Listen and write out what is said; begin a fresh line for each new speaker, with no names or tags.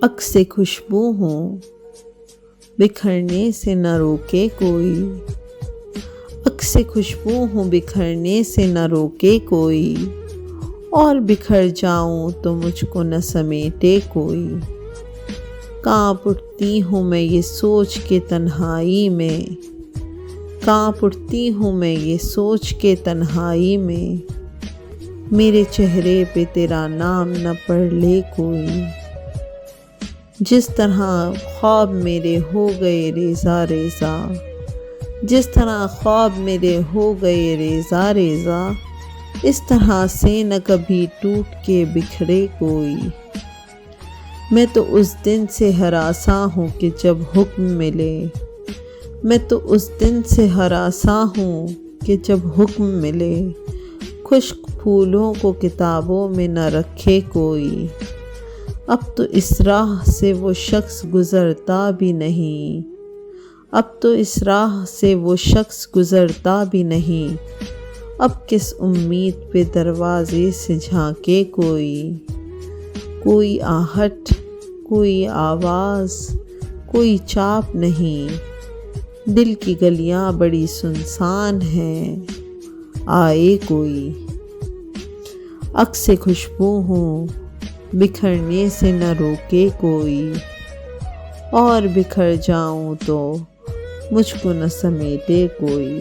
عکس خوشبو ہوں بکھرنے سے نہ روکے کوئی، عکس خوشبو ہوں بکھرنے سے نہ روکے کوئی، اور بکھر جاؤں تو مجھ کو نہ سمیٹے کوئی۔ کانپ اٹھتی ہوں میں یہ سوچ کے تنہائی میں، کانپ اٹھتی ہوں میں یہ سوچ کے تنہائی میں، میرے چہرے پہ تیرا نام نہ پڑھ لے کوئی۔ جس طرح خواب میرے ہو گئے ریزہ ریزہ، جس طرح خواب میرے ہو گئے ریزہ ریزہ، اس طرح سے نہ کبھی ٹوٹ کے بکھرے کوئی۔ میں تو اس دن سے ہراساں ہوں کہ جب حکم ملے، میں تو اس دن سے ہراساں ہوں کہ جب حکم ملے، خشک پھولوں کو کتابوں میں نہ رکھے کوئی۔ اب تو اس راہ سے وہ شخص گزرتا بھی نہیں، اب تو اس راہ سے وہ شخص گزرتا بھی نہیں، اب کس امید پہ دروازے سے جھانکے کوئی۔ کوئی آہٹ، کوئی آواز، کوئی چاپ نہیں، دل کی گلیاں بڑی سنسان ہیں، آئے کوئی۔ عکس خوشبو ہوں بکھرنے سے نہ روکے کوئی، اور بکھر جاؤں تو مجھ کو نہ سمیٹے کوئی۔